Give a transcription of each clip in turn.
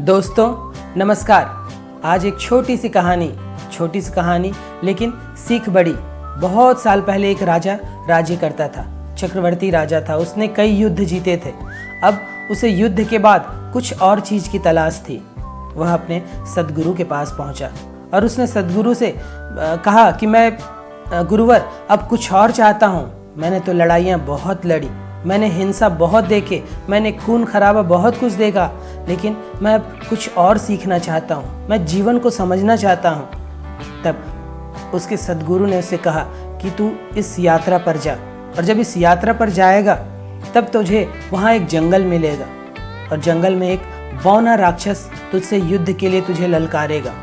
दोस्तों नमस्कार। आज एक छोटी सी कहानी लेकिन सीख बड़ी। बहुत साल पहले एक राजा राज्य करता था। चक्रवर्ती राजा था। उसने कई युद्ध जीते थे। अब उसे युद्ध के बाद कुछ और चीज की तलाश थी। वह अपने सद्गुरु के पास पहुंचा और उसने सद्गुरु से कहा कि मैं गुरुवर अब कुछ और चाहता हूँ। मैंने तो लड़ाइयाँ बहुत लड़ी, मैंने हिंसा बहुत देखे, मैंने खून खराबा बहुत कुछ देखा, लेकिन मैं अब कुछ और सीखना चाहता हूँ। मैं जीवन को समझना चाहता हूँ। तब उसके सद्गुरु ने उससे कहा कि तू इस यात्रा पर जा, और जब इस यात्रा पर जाएगा तब तुझे वहाँ एक जंगल मिलेगा, और जंगल में एक बौना राक्षस तुझसे युद्ध के लिए तुझे ललकारेगा।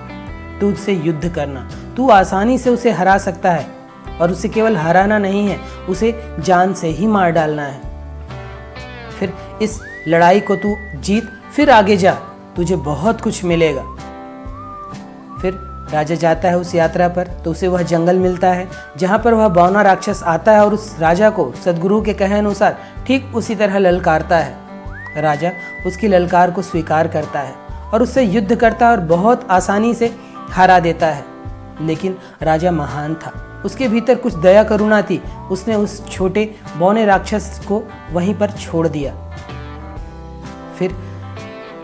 तू उससे युद्ध करना, तू आसानी से उसे हरा सकता है, और उसे केवल हराना नहीं है, उसे जान से ही मार डालना है। फिर इस लड़ाई को तू जीत, फिर आगे जा, तुझे बहुत कुछ मिलेगा। फिर राजा जाता है उस यात्रा पर, तो उसे वह जंगल मिलता है जहाँ पर वह बौना राक्षस आता है और उस राजा को सद्गुरु के कहे अनुसार ठीक उसी तरह ललकारता है। राजा उसकी ललकार को स्वीकार करता है और उससे युद्ध करता है और बहुत आसानी से हरा देता है। लेकिन राजा महान था, उसके भीतर कुछ दया करुणा थी। उसने उस छोटे बौने राक्षस को वहीं पर छोड़ दिया। फिर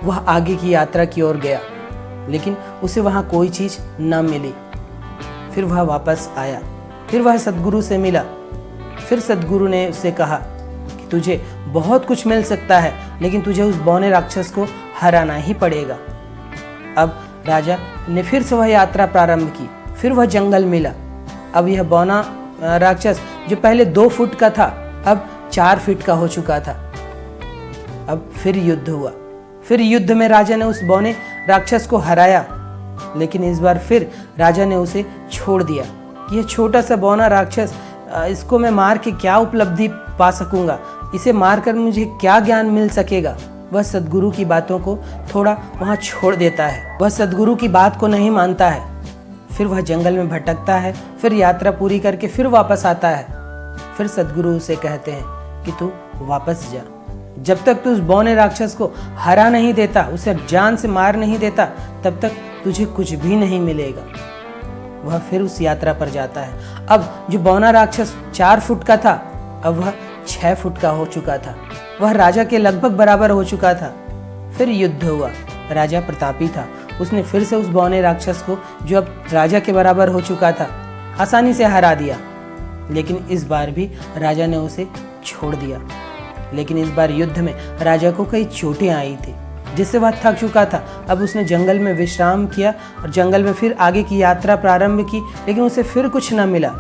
वह आगे की यात्रा की ओर गया, लेकिन उसे वहां कोई चीज न मिली। फिर वह वापस आया, फिर वह सद्गुरु से मिला। फिर सद्गुरु ने उसे कहा कि तुझे बहुत कुछ मिल सकता है, लेकिन तुझे उस बौने राक्षस को हराना ही पड़ेगा। अब राजा ने फिर से वह यात्रा प्रारंभ की। फिर वह जंगल मिला। अब यह बौना राक्षस जो पहले 2 फुट का था, अब 4 फीट का हो चुका था। अब फिर युद्ध हुआ। फिर युद्ध में राजा ने उस बौने राक्षस को हराया, लेकिन इस बार फिर राजा ने उसे छोड़ दिया। यह छोटा सा बौना राक्षस, इसको मैं मार के क्या उपलब्धि पा सकूंगा, इसे मारकर मुझे क्या ज्ञान मिल सकेगा। वह सद्गुरु की बातों को थोड़ा वहां छोड़ देता है, वह सद्गुरु की बात को नहीं मानता है। फिर वह जंगल में भटकता है, फिर यात्रा पूरी करके फिर वापस आता है। फिर सद्गुरु उसे कहते हैं कि तू वापस जा। जब तक तू उस बौने राक्षस को हरा नहीं देता, उसे जान से मार नहीं देता, तब तक तुझे कुछ भी नहीं मिलेगा। वह फिर उस यात्रा पर जाता है। अब जो बौना राक्षस 4 फुट का था, अब वह 6 फुट का हो चुका था। वह राजा के लगभग बराबर हो चुका था। फिर युद्ध हुआ। राजा प्रतापी था। उसने फिर से उस बौने राक्षस को, जो अब राजा के बराबर हो चुका था, आसानी से हरा दिया। लेकिन इस बार भी राजा ने उसे छोड़ दिया। लेकिन इस बार युद्ध में राजा को कई चोटें आई थी, जिससे वह थक चुका था। अब उसने जंगल में विश्राम किया और जंगल में फिर आगे की यात्रा प्रारंभ की, लेकिन उसे फिर कुछ न मिला।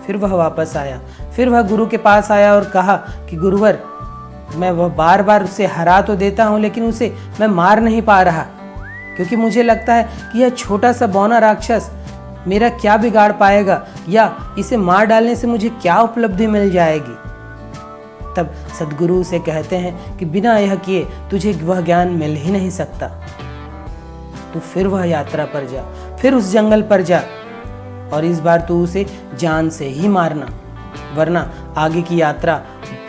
फिर वह वापस आया। फिर वह गुरु के पास आया और कहा कि गुरुवर, मैं वह बार बार उसे हरा तो देता हूँ, लेकिन उसे मैं मार नहीं पा रहा, क्योंकि मुझे लगता है कि यह छोटा सा बौना राक्षस मेरा क्या बिगाड़ पाएगा, या इसे मार डालने से मुझे क्या उपलब्धि मिल जाएगी। तब सद्गुरु से कहते हैं कि बिना यह किए तुझे वह ज्ञान मिल ही नहीं सकता। तू फिर वह यात्रा पर जा, फिर उस जंगल पर जा, और इस बार तू उसे जान से ही मारना, वरना आगे की यात्रा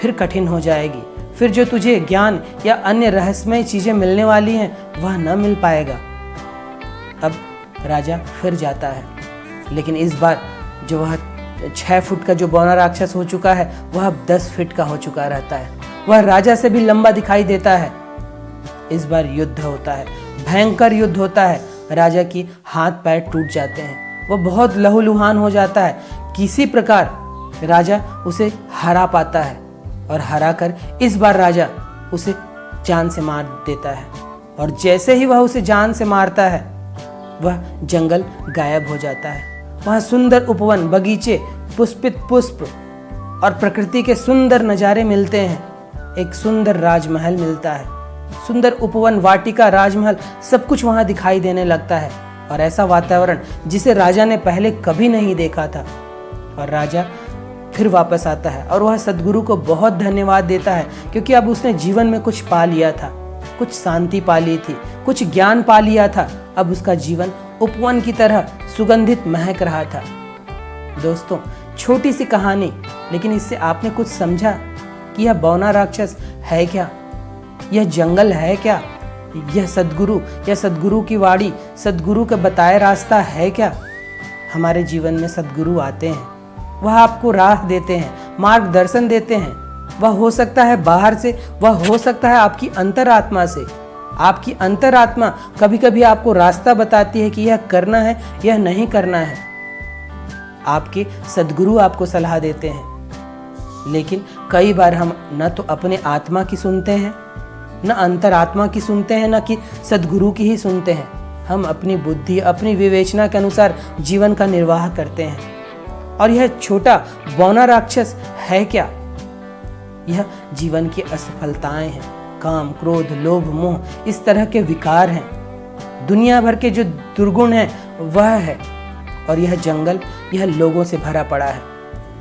फिर कठिन हो जाएगी। फिर जो तुझे ज्ञान या अन्य रहस्यमय चीजें मिलने वाली हैं, वह न मिल पाएगा। अब राजा फिर जाता है, लेकिन इस बार जो वह 6 फुट का जो बौना राक्षस हो चुका है, वह अब 10 फीट का हो चुका रहता है। वह राजा से भी लंबा दिखाई देता है। इस बार युद्ध होता है, भयंकर युद्ध होता है। राजा की हाथ पैर टूट जाते हैं, वह बहुत लहूलुहान हो जाता है। किसी प्रकार राजा उसे हरा पाता है, और हराकर इस बार राजा उसे जान से मार देता है। और जैसे ही वह उसे जान से मारता है, वह जंगल गायब हो जाता है। वहाँ सुंदर उपवन, बगीचे, पुष्पित पुष्प और प्रकृति के सुंदर नज़ारे मिलते हैं। एक सुंदर राजमहल मिलता है। सुंदर उपवन, वाटिका, राजमहल, सब कुछ वहाँ दिखाई देने लगता है, और ऐसा वातावरण जिसे राजा ने पहले कभी नहीं देखा था। और राजा फिर वापस आता है और वह सद्गुरु को बहुत धन्यवाद देता है, क्योंकि अब उसने जीवन में कुछ पा लिया था, कुछ शांति पा ली थी, कुछ ज्ञान पा लिया था। अब उसका जीवन उपवन की तरह सुगंधित महक रहा था। दोस्तों, छोटी सी कहानी, लेकिन इससे आपने कुछ समझा कि यह बौना राक्षस है क्या, यह जंगल है क्या, यह सद्गुरु या सद्गुरु की वाणी, सद्गुरु का बताया रास्ता है क्या? हमारे जीवन में सद्गुरु आते हैं, वह आपको राह देते हैं, मार्गदर्शन देते हैं। वह हो सकता है बाहर से, वह हो सकता है आपकी अंतरात्मा से। आपकी अंतरात्मा कभी कभी आपको रास्ता बताती है कि यह करना है, यह नहीं करना है। आपके सद्गुरु आपको सलाह देते हैं, लेकिन कई बार हम न तो अपने आत्मा की सुनते हैं, न अंतरात्मा की सुनते हैं, न कि सद्गुरु की ही सुनते हैं। हम अपनी बुद्धि, अपनी विवेचना के अनुसार जीवन का निर्वाह करते हैं। और यह छोटा बौना राक्षस है क्या? यह जीवन की असफलताएं हैं, काम, क्रोध, लोभ, मोह, इस तरह के विकार हैं। दुनिया भर के जो दुर्गुण हैं वह है। और यह जंगल, यह लोगों से भरा पड़ा है।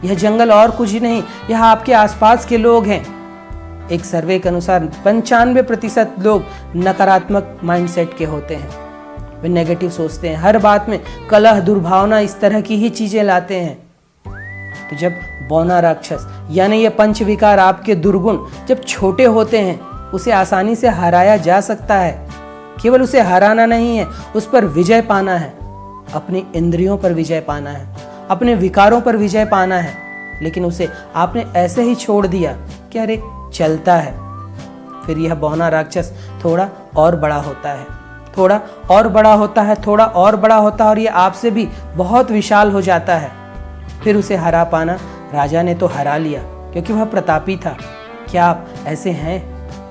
यह जंगल और कुछ नहीं, यह आपके आसपास के लोग हैं। एक सर्वे के अनुसार 95% लोग नकारात्मक माइंडसेट के होते हैं। वे नेगेटिव सोचते हैं, हर बात में कलह, दुर्भावना, इस तरह की ही चीजें लाते हैं। तो जब बौना राक्षस यानी ये पंच विकार, आपके दुर्गुण जब छोटे होते हैं, उसे आसानी से हराया जा सकता है। केवल उसे हराना नहीं है, उस पर विजय पाना है। अपनी इंद्रियों पर विजय पाना है, अपने विकारों पर विजय पाना है। लेकिन उसे आपने ऐसे ही छोड़ दिया कि अरे चलता है। फिर यह बौना राक्षस थोड़ा और बड़ा होता है, थोड़ा और बड़ा होता है, थोड़ा और बड़ा होता है, और यह आपसे भी बहुत विशाल हो जाता है। फिर उसे हरा पाना, राजा ने तो हरा लिया क्योंकि वह प्रतापी था। क्या आप ऐसे हैं?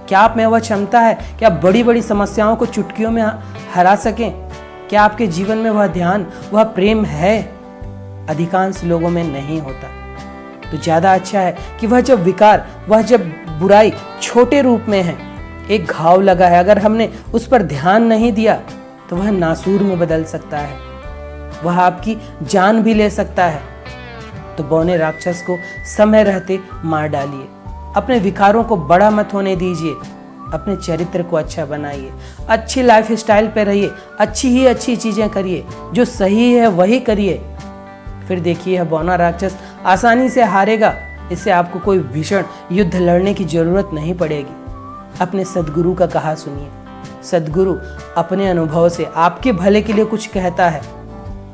क्या आप में वह क्षमता है? क्या बड़ी बड़ी समस्याओं को चुटकियों में हरा सकें? क्या आपके जीवन में वह ध्यान, वह प्रेम है? अधिकांश लोगों में नहीं होता। तो ज्यादा अच्छा है कि वह जब विकार, वह जब बुराई छोटे रूप में है, एक घाव लगा है, अगर हमने उस पर ध्यान नहीं दिया तो वह नासूर में बदल सकता है, वह आपकी जान भी ले सकता है। तो बौने राक्षस को समय रहते मार डालिए। अपने विकारों को बड़ा मत होने दीजिए। अपने चरित्र को अच्छा बनाइए, अच्छी लाइफ स्टाइल पे रहिए, अच्छी ही अच्छी चीजें करिए, जो सही है वही करिए। फिर देखिए यह बौना राक्षस आसानी से हारेगा। इससे आपको कोई भीषण युद्ध लड़ने की जरूरत नहीं पड़ेगी। अपने सद्गुरु का कहा सुनिए। सद्गुरु अपने अनुभव से आपके भले के लिए कुछ कहता है।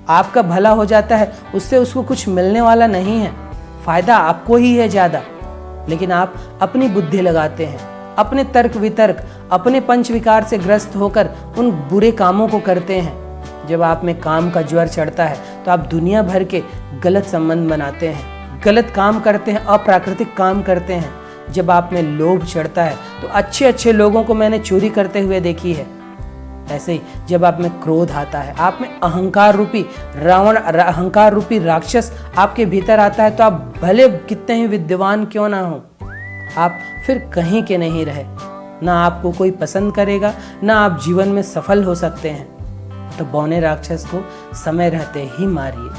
आपका भला हो जाता है, उससे उसको कुछ मिलने वाला नहीं है, फायदा आपको ही है ज्यादा। लेकिन आप अपनी बुद्धि लगाते हैं, अपने तर्क वितर्क, अपने पंच विकार से ग्रस्त होकर उन बुरे कामों को करते हैं। जब आप में काम का ज्वर चढ़ता है तो आप दुनिया भर के गलत संबंध बनाते हैं, गलत काम करते हैं, अप्राकृतिक काम करते हैं। जब आप में लोभ चढ़ता है तो अच्छे अच्छे लोगों को मैंने चोरी करते हुए देखी है। ऐसे ही जब आप में क्रोध आता है, आप में अहंकार रूपी रावण, अहंकार रूपी राक्षस आपके भीतर आता है, तो आप भले कितने ही विद्वान क्यों ना हो, आप फिर कहीं के नहीं रहे। ना आपको कोई पसंद करेगा, ना आप जीवन में सफल हो सकते हैं। तो बौने राक्षस को समय रहते ही मारिए।